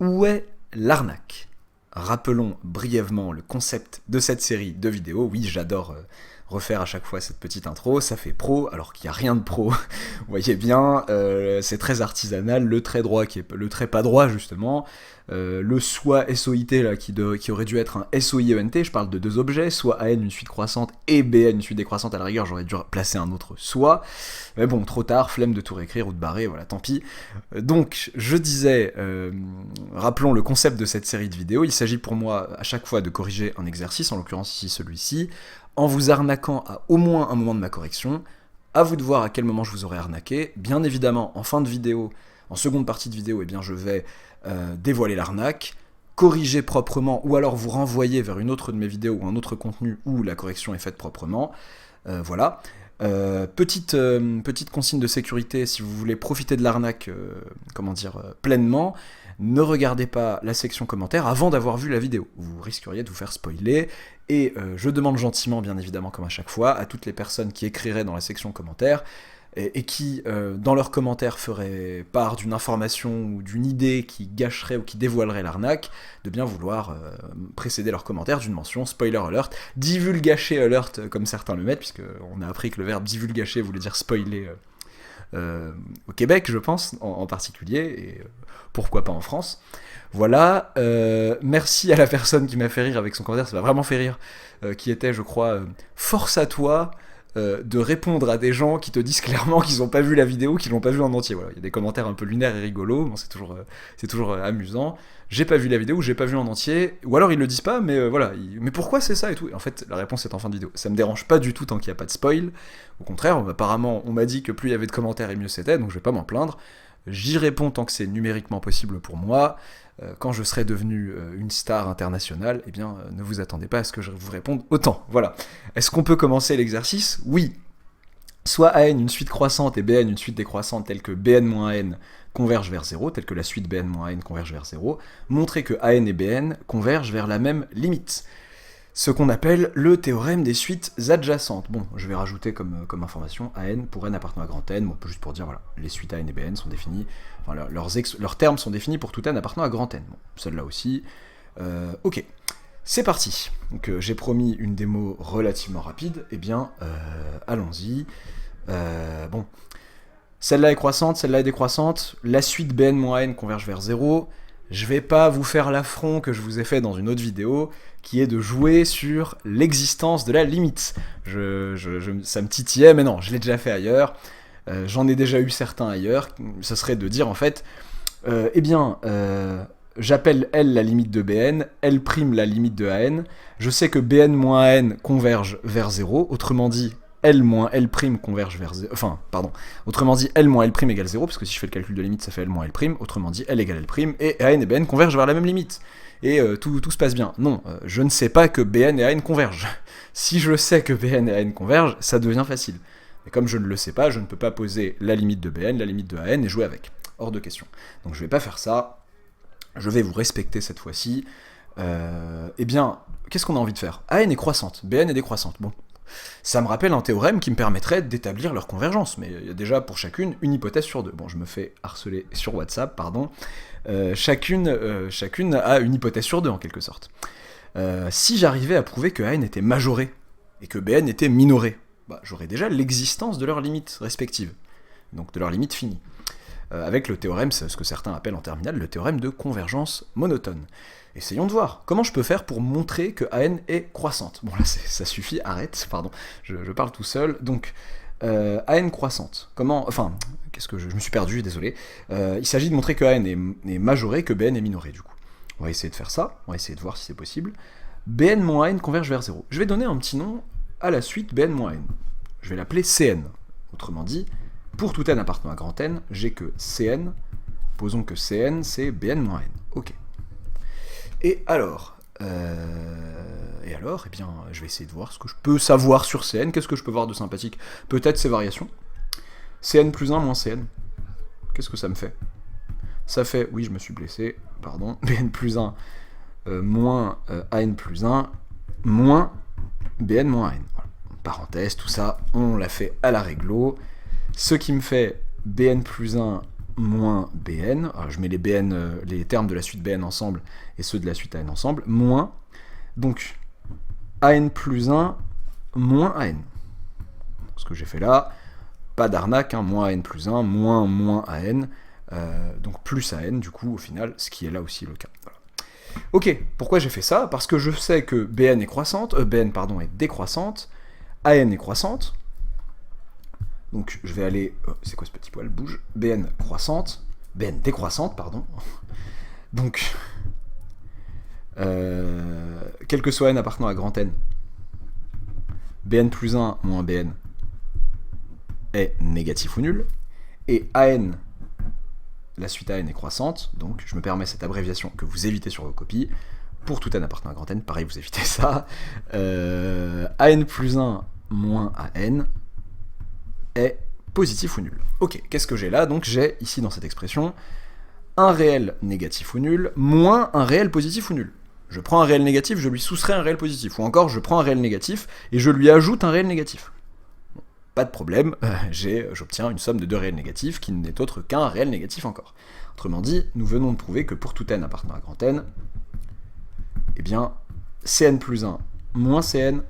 Où est l'arnaque? Rappelons brièvement le concept de cette série de vidéos. Oui, j'adore refaire à chaque fois cette petite intro. Ça fait pro, alors qu'il n'y a rien de pro. Vous voyez bien, c'est très artisanal. Le trait droit qui est le trait pas droit justement. Le soit SOIT là, qui aurait dû être un SOIENT, je parle de deux objets, soit AN une suite croissante et BN une suite décroissante, à la rigueur j'aurais dû placer un autre soit, mais bon, trop tard, flemme de tout réécrire ou de barrer, voilà, tant pis. Donc, je disais, rappelons le concept de cette série de vidéos, il s'agit pour moi à chaque fois de corriger un exercice, en l'occurrence ici celui-ci, en vous arnaquant à au moins un moment de ma correction. À vous de voir à quel moment je vous aurai arnaqué. Bien évidemment, en fin de vidéo, en seconde partie de vidéo, eh bien je vais dévoiler l'arnaque, corriger proprement, ou alors vous renvoyer vers une autre de mes vidéos ou un autre contenu où la correction est faite proprement. Voilà. Petite consigne de sécurité, si vous voulez profiter de l'arnaque, pleinement, ne regardez pas la section commentaires avant d'avoir vu la vidéo. Vous risqueriez de vous faire spoiler. Et je demande gentiment, bien évidemment, comme à chaque fois, à toutes les personnes qui écriraient dans la section commentaires et qui, dans leurs commentaires, feraient part d'une information ou d'une idée qui gâcherait ou qui dévoilerait l'arnaque, de bien vouloir précéder leurs commentaires d'une mention spoiler alert, divulgacher alert, comme certains le mettent, puisqu'on a appris que le verbe divulgacher voulait dire spoiler au Québec, je pense, en particulier, et pourquoi pas en France. Voilà, merci à la personne qui m'a fait rire avec son commentaire, ça m'a vraiment fait rire, qui était, je crois, force à toi de répondre à des gens qui te disent clairement qu'ils n'ont pas vu la vidéo, qu'ils l'ont pas vu en entier. Voilà, il y a des commentaires un peu lunaires et rigolos, bon, c'est toujours amusant. J'ai pas vu la vidéo, j'ai pas vu en entier, ou alors ils le disent pas, mais voilà, mais pourquoi c'est ça et tout. Et en fait, la réponse est en fin de vidéo. Ça me dérange pas du tout tant qu'il n'y a pas de spoil. Au contraire, apparemment, on m'a dit que plus il y avait de commentaires et mieux c'était, donc je vais pas m'en plaindre. J'y réponds tant que c'est numériquement possible pour moi. Quand je serai devenu une star internationale, eh bien, ne vous attendez pas à ce que je vous réponde autant. Voilà. Est-ce qu'on peut commencer l'exercice? Oui. Soit AN une suite croissante et BN une suite décroissante telle que BN-N convergent vers 0, telle que la suite BN-N converge vers 0, montrer que AN et BN convergent vers la même limite. Ce qu'on appelle le théorème des suites adjacentes. Bon, je vais rajouter comme information AN pour N appartenant à grand N, bon, juste pour dire, voilà, les suites AN et BN sont définies, enfin, leurs termes sont définis pour tout N appartenant à grand N. Bon, celle-là aussi. Ok, c'est parti. Donc j'ai promis une démo relativement rapide, eh bien, allons-y. Bon, celle-là est croissante, celle-là est décroissante, la suite BN-N converge vers 0, je vais pas vous faire l'affront que je vous ai fait dans une autre vidéo, qui est de jouer sur l'existence de la limite. Ça me titillait, mais non, je l'ai déjà fait ailleurs, j'en ai déjà eu certains ailleurs, ce serait de dire en fait, j'appelle L la limite de BN, L' la limite de AN, je sais que BN moins AN converge vers 0, autrement dit, L moins L' converge vers 0, autrement dit, L moins L' égale 0, parce que si je fais le calcul de limite, ça fait L moins L', autrement dit, L égale L', et AN et BN convergent vers la même limite. Et tout se passe bien. Non, je ne sais pas que BN et AN convergent. Si je sais que BN et AN convergent, ça devient facile. Et comme je ne le sais pas, je ne peux pas poser la limite de BN, la limite de AN et jouer avec. Hors de question. Donc je vais pas faire ça. Je vais vous respecter cette fois-ci. Eh bien, qu'est-ce qu'on a envie de faire? AN est croissante, BN est décroissante. Bon. Ça me rappelle un théorème qui me permettrait d'établir leur convergence, mais il y a déjà pour chacune une hypothèse sur deux. Bon, je me fais harceler sur WhatsApp, pardon. Chacune a une hypothèse sur deux, en quelque sorte. Si j'arrivais à prouver que AN était majoré, et que BN était minoré, bah, j'aurais déjà l'existence de leurs limites respectives, donc de leurs limites finies. Avec le théorème, c'est ce que certains appellent en terminale le théorème de convergence monotone. Essayons de voir comment je peux faire pour montrer que AN est croissante. Bon là ça suffit, arrête, pardon, je parle tout seul. Donc AN croissante, comment, enfin, je me suis perdu, désolé. Il s'agit de montrer que AN est majoré, que BN est minoré du coup. On va essayer de faire ça, on va essayer de voir si c'est possible. BN moins AN converge vers 0. Je vais donner un petit nom à la suite BN moins AN. Je vais l'appeler CN. Autrement dit, pour tout n appartenant à grand N, j'ai que Cn, posons que Cn c'est Bn moins N. Ok. Et alors, eh bien, je vais essayer de voir ce que je peux savoir sur Cn, qu'est-ce que je peux voir de sympathique. Peut-être ces variations. Cn plus 1 moins Cn. Qu'est-ce que ça me fait? Ça fait, oui je me suis blessé, pardon, Bn plus 1 moins An plus 1 moins Bn moins N. Voilà. Parenthèse, tout ça, on l'a fait à la réglo. Ce qui me fait Bn plus 1 moins Bn, alors je mets les Bn, les termes de la suite Bn ensemble et ceux de la suite An ensemble, moins, donc An plus 1 moins An. Ce que j'ai fait là, pas d'arnaque, hein, moins An plus 1, moins An, donc plus An du coup au final, ce qui est là aussi le cas. Voilà. Ok, pourquoi j'ai fait ça? Parce que je sais que Bn est croissante, Bn pardon, est décroissante, An est croissante, donc je vais aller, c'est quoi ce petit poil? Bouge, Bn croissante, Bn décroissante, pardon, donc, quel que soit n appartenant à grand N, Bn plus 1 moins Bn est négatif ou nul, et An, la suite An est croissante, donc je me permets cette abréviation que vous évitez sur vos copies, pour tout n appartenant à grand N, pareil, vous évitez ça, An plus 1 moins An est positif ou nul. Ok, qu'est-ce que j'ai là? Donc j'ai ici dans cette expression un réel négatif ou nul moins un réel positif ou nul. Je prends un réel négatif, je lui soustrais un réel positif, ou encore je prends un réel négatif et je lui ajoute un réel négatif. Bon, pas de problème, j'obtiens une somme de deux réels négatifs qui n'est autre qu'un réel négatif encore. Autrement dit, nous venons de prouver que pour tout n appartenant à grand N, eh bien, Cn plus 1 moins Cn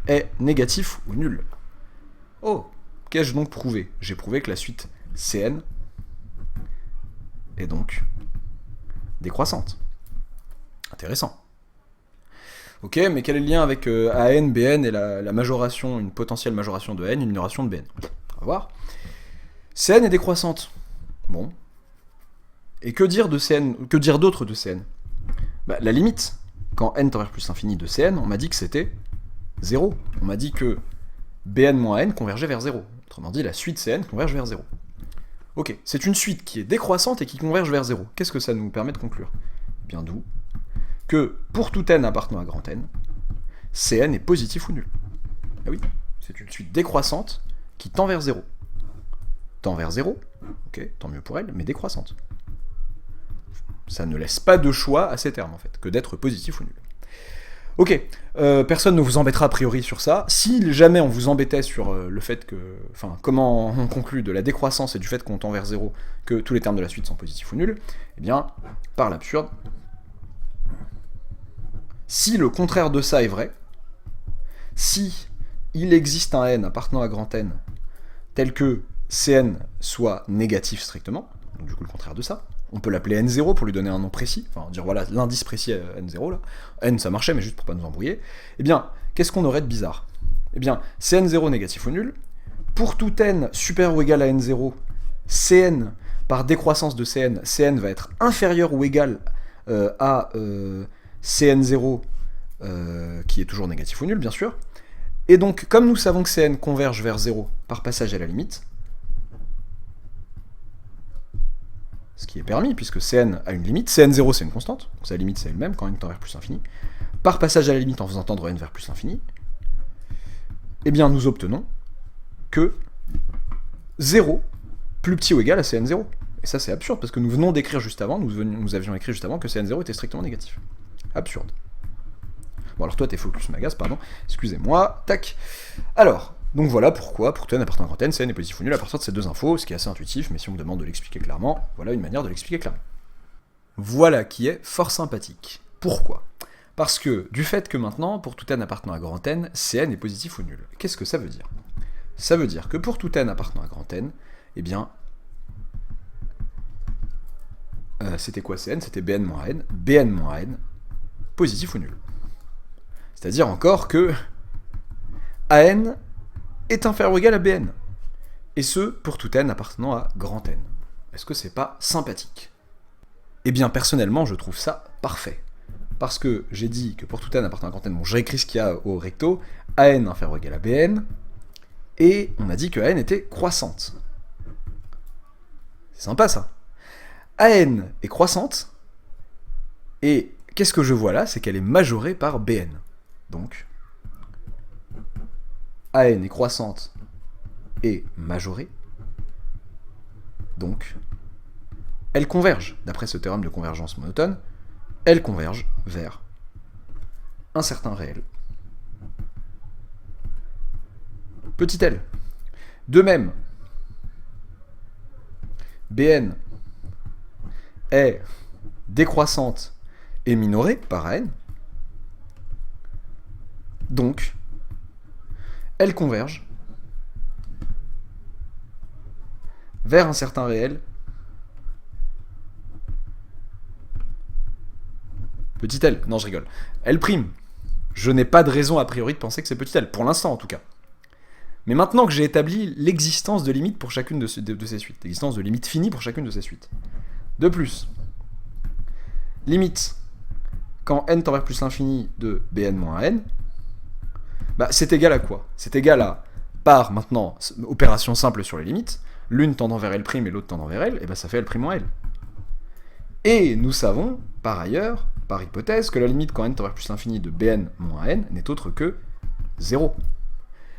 est négatif ou nul. Oh, qu'ai-je donc prouvé? J'ai prouvé que la suite Cn est donc décroissante. Intéressant. Ok, mais quel est le lien avec An, Bn et la majoration, une potentielle majoration de n, une minoration de Bn? On va voir. Cn est décroissante. Bon. Et que dire de Cn, que dire d'autre de Cn? Bah, la limite, quand n tend vers plus l'infini de Cn, on m'a dit que c'était 0. On m'a dit que Bn moins n convergeait vers 0. Autrement dit, la suite Cn converge vers 0. Ok, c'est une suite qui est décroissante et qui converge vers 0. Qu'est-ce que ça nous permet de conclure? Bien d'où que pour tout n appartenant à grand N, Cn est positif ou nul. Ah oui, c'est une suite décroissante qui tend vers 0. Tend vers 0, ok, tant mieux pour elle, mais décroissante. Ça ne laisse pas de choix à ces termes, en fait, que d'être positif ou nul. Ok, personne ne vous embêtera a priori sur ça. Si jamais on vous embêtait sur le fait que... Enfin, comment on conclut de la décroissance et du fait qu'on tend vers 0 que tous les termes de la suite sont positifs ou nuls, eh bien, par l'absurde, si le contraire de ça est vrai, si il existe un n appartenant à grand N tel que Cn soit négatif strictement, donc du coup le contraire de ça, on peut l'appeler n0 pour lui donner un nom précis, enfin dire voilà l'indice précis n0 là, n ça marchait mais juste pour pas nous embrouiller, eh bien qu'est-ce qu'on aurait de bizarre? Eh bien Cn0 négatif ou nul, pour tout n supérieur ou égal à n0, Cn par décroissance de Cn va être inférieur ou égal à Cn0 qui est toujours négatif ou nul bien sûr, et donc comme nous savons que Cn converge vers 0 par passage à la limite, ce qui est permis puisque Cn a une limite, Cn0 c'est une constante, donc sa limite c'est elle-même quand n tend vers plus l'infini, par passage à la limite en faisant tendre n vers plus l'infini, eh bien nous obtenons que 0 plus petit ou égal à Cn0. Et ça c'est absurde parce que nous venons d'écrire juste avant, nous avions écrit juste avant que Cn0 était strictement négatif. Absurde. Bon alors toi t'es focus m'agace, pardon, excusez-moi, tac. Alors, donc voilà pourquoi, pour tout n appartenant à grand N, Cn est positif ou nul à partir de ces deux infos, ce qui est assez intuitif, mais si on me demande de l'expliquer clairement, voilà une manière de l'expliquer clairement. Voilà qui est fort sympathique. Pourquoi? Parce que du fait que maintenant, pour tout n appartenant à grand N, Cn est positif ou nul. Qu'est-ce que ça veut dire? Ça veut dire que pour tout n appartenant à grand N, eh bien, c'était quoi Cn? C'était Bn moins n, positif ou nul. C'est-à-dire encore que An est inférieur ou égal à Bn. Et ce, pour tout n appartenant à grand N. Est-ce que c'est pas sympathique? Eh bien, personnellement, je trouve ça parfait. Parce que j'ai dit que pour tout n appartenant à grand N, bon, j'ai écrit ce qu'il y a au recto, An inférieur ou égal à Bn, et on a dit que An était croissante. C'est sympa, ça. An est croissante, et qu'est-ce que je vois là? C'est qu'elle est majorée par Bn. Donc, An est croissante et majorée. Donc, elles convergent, d'après ce théorème de convergence monotone, elles convergent vers un certain réel. Petit l. De même, Bn est décroissante et minorée par An, donc elle converge vers un certain réel petit l. Non, je rigole. L'. Je n'ai pas de raison a priori de penser que c'est petit l, pour l'instant en tout cas. Mais maintenant que j'ai établi l'existence de limites pour chacune de ces suites, l'existence de limites finies pour chacune de ces suites. De plus, limite quand n tend vers plus l'infini de Bn moins n, bah, c'est égal à quoi? C'est égal à, par maintenant, opération simple sur les limites, l'une tendant vers L' et l'autre tendant vers L, et bah ça fait L' moins L. Et nous savons, par ailleurs, par hypothèse, que la limite quand n tend vers plus l'infini de Bn moins n n'est autre que 0.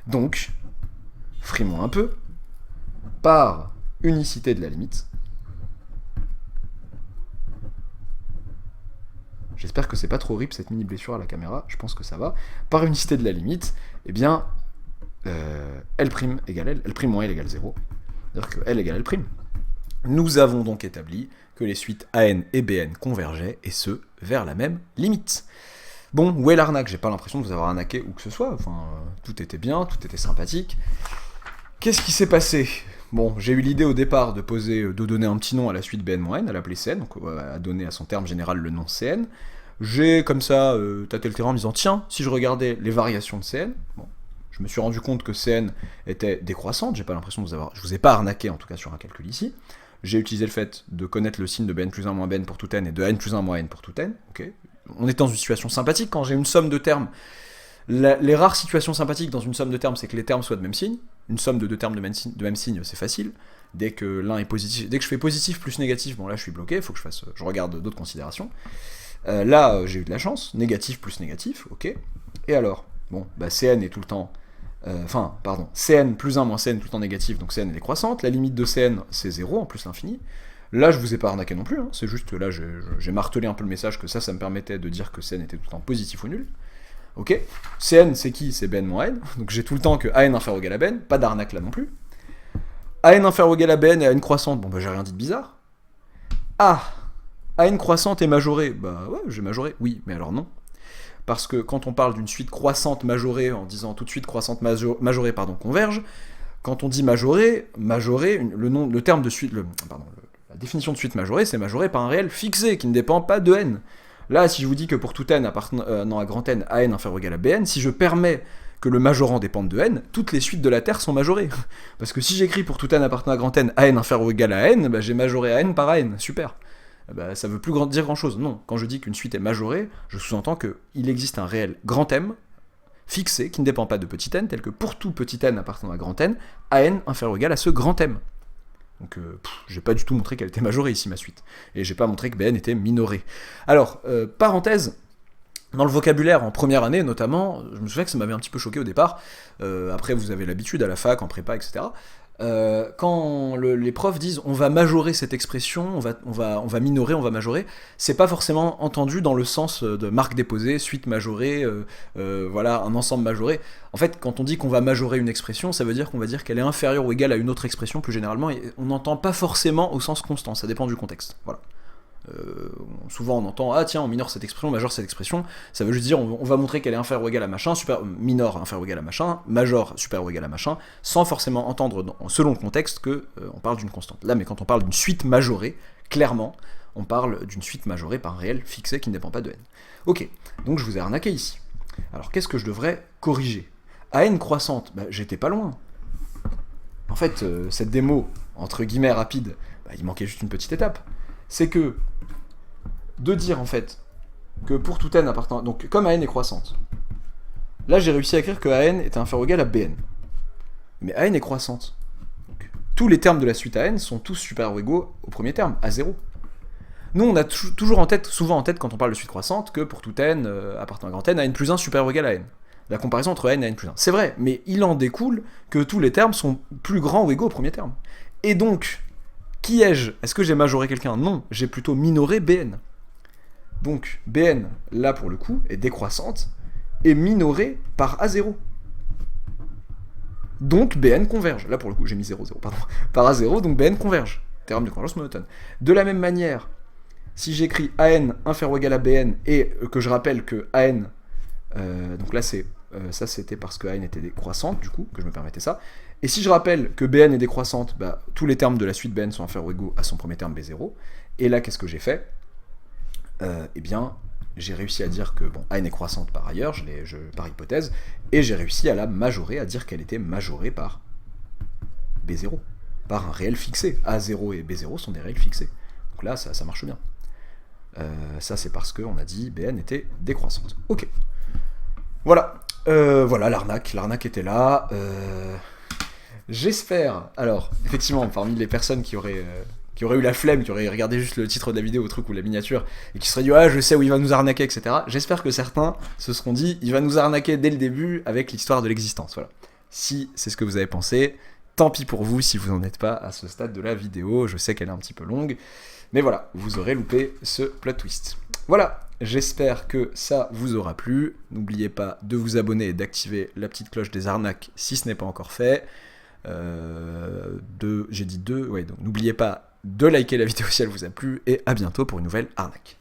Donc, frimons un peu, par unicité de la limite, j'espère que c'est pas trop horrible cette mini blessure à la caméra, je pense que ça va, par unicité de la limite, eh bien, L' égale L, L' moins L égale 0, c'est-à-dire que L égale L'. Nous avons donc établi que les suites An et Bn convergeaient, et ce, vers la même limite. Bon, où est l'arnaque? J'ai pas l'impression de vous avoir arnaqué ou que ce soit, enfin, tout était bien, tout était sympathique. Qu'est-ce qui s'est passé? Bon, j'ai eu l'idée au départ de donner un petit nom à la suite Bn-n, à l'appeler Cn, donc à donner à son terme général le nom Cn. J'ai comme ça tâté le terrain en me disant, tiens, si je regardais les variations de Cn, bon, je me suis rendu compte que Cn était décroissante, j'ai pas l'impression de vous avoir... Je vous ai pas arnaqué en tout cas sur un calcul ici. J'ai utilisé le fait de connaître le signe de Bn plus 1 moins Bn pour tout n et de n plus 1 moins n pour tout n, ok. On est dans une situation sympathique quand j'ai une somme de termes. Les rares situations sympathiques dans une somme de termes, c'est que les termes soient de même signe. Une somme de deux termes de même signe, c'est facile. Dès que l'un est positif, dès que je fais positif plus négatif, bon là je suis bloqué, il faut que je regarde d'autres considérations. Là j'ai eu de la chance, négatif plus négatif, ok. Et alors, bon, bah Cn est tout le temps, Cn plus 1 moins Cn tout le temps négatif, donc Cn est décroissante. La limite de Cn c'est 0 en plus l'infini. Là, je vous ai pas arnaqué non plus, hein. C'est juste que là, j'ai martelé un peu le message que ça me permettait de dire que Cn était tout le temps positif ou nul. Ok, Cn, c'est qui? C'est Bn moins n, donc j'ai tout le temps que An inférieur ou égal à Bn, pas d'arnaque là non plus. An inférieur ou égal à Bn et An croissante, bon bah j'ai rien dit de bizarre. Ah, An croissante est majorée, bah ouais, j'ai majoré, oui, mais alors non. Parce que quand on parle d'une suite croissante majorée, en disant tout de suite croissante majorée, converge, quand on dit majorée, le terme de suite, la définition de suite majorée, c'est majorée par un réel fixé, qui ne dépend pas de n. Là, si je vous dis que pour tout n appartenant à grand n, An inférieur ou égal à Bn, si je permets que le majorant dépende de n, toutes les suites de la Terre sont majorées. Parce que si j'écris pour tout n appartenant à grand n, An inférieur ou égal à n, bah, j'ai majoré An par An, super. Bah, ça veut plus dire grand chose. Non, quand je dis qu'une suite est majorée, je sous-entends qu'il existe un réel grand m fixé qui ne dépend pas de petit n, tel que pour tout petit n appartenant à grand n, An inférieur ou égal à ce grand m. Donc, j'ai pas du tout montré qu'elle était majorée ici, ma suite. Et j'ai pas montré que Bn était minorée. Alors, parenthèse, dans le vocabulaire, en première année notamment, je me souviens que ça m'avait un petit peu choqué au départ. Après, vous avez l'habitude à la fac, en prépa, etc. Quand les profs disent on va majorer cette expression, on va minorer, on va majorer, c'est pas forcément entendu dans le sens de marque déposée, suite majorée, voilà, un ensemble majoré. En fait, quand on dit qu'on va majorer une expression, ça veut dire qu'on va dire qu'elle est inférieure ou égale à une autre expression plus généralement, et on n'entend pas forcément au sens constant, ça dépend du contexte. Voilà. Souvent on entend ah tiens on minore cette expression, on majore cette expression, ça veut juste dire on va montrer qu'elle est inférieure ou égale à machin, minore inférieure ou égale à machin, major supérieur ou égale à machin, sans forcément entendre selon le contexte que on parle d'une constante. Là mais quand on parle d'une suite majorée, clairement on parle d'une suite majorée par un réel fixé qui ne dépend pas de n. Ok, donc je vous ai arnaqué ici. Alors qu'est-ce que je devrais corriger? À n croissante, bah, j'étais pas loin. En fait cette démo entre guillemets rapide, bah, il manquait juste une petite étape. C'est que de dire en fait que pour tout n appartenant, donc comme An est croissante, là j'ai réussi à écrire que An était inférieur ou égal à Bn. Mais An est croissante. Donc, tous les termes de la suite An sont tous supérieurs ou égaux au premier terme, à 0. Nous on a toujours en tête, souvent en tête quand on parle de suite croissante, que pour tout n appartenant à grand n, An plus 1 supérieur ou égal à n. La comparaison entre n et n plus 1. C'est vrai, mais il en découle que tous les termes sont plus grands ou égaux au premier terme. Et donc, qui ai-je? Est-ce que j'ai majoré quelqu'un? Non, j'ai plutôt minoré Bn. Donc, Bn, là pour le coup, est décroissante, et minorée par A0. Donc, Bn converge. Là pour le coup, j'ai mis 0, 0, pardon. Par A0, donc Bn converge. théorème de convergence monotone. De la même manière, si j'écris AN inférieur ou égal à BN, et que je rappelle que AN, donc là ça c'était parce que AN était décroissante, du coup, que je me permettais ça, et si je rappelle que BN est décroissante, bah, tous les termes de la suite BN sont inférieurs ou égaux à son premier terme B0, et là qu'est-ce que j'ai fait? Eh bien, j'ai réussi à dire que bon, AN est croissante par ailleurs, par hypothèse, et j'ai réussi à la majorer, à dire qu'elle était majorée par B0, par un réel fixé. A0 et B0 sont des réels fixés. Donc là, ça marche bien. Ça, c'est parce qu'on a dit BN était décroissante. Ok. Voilà. Voilà, l'arnaque était là. J'espère. Alors, effectivement, parmi les personnes qui auraient eu la flemme, qui auraient regardé juste le titre de la vidéo, au truc ou la miniature, et qui se seraient dit ah je sais où il va nous arnaquer, etc. J'espère que certains se seront dit il va nous arnaquer dès le début avec l'histoire de l'existence. Voilà. Si c'est ce que vous avez pensé, tant pis pour vous si vous n'en êtes pas à ce stade de la vidéo. Je sais qu'elle est un petit peu longue, mais voilà, vous aurez loupé ce plot twist. Voilà, j'espère que ça vous aura plu. N'oubliez pas de vous abonner et d'activer la petite cloche des arnaques si ce n'est pas encore fait. J'ai dit 2, ouais, donc n'oubliez pas de liker la vidéo si elle vous a plu, et à bientôt pour une nouvelle arnaque.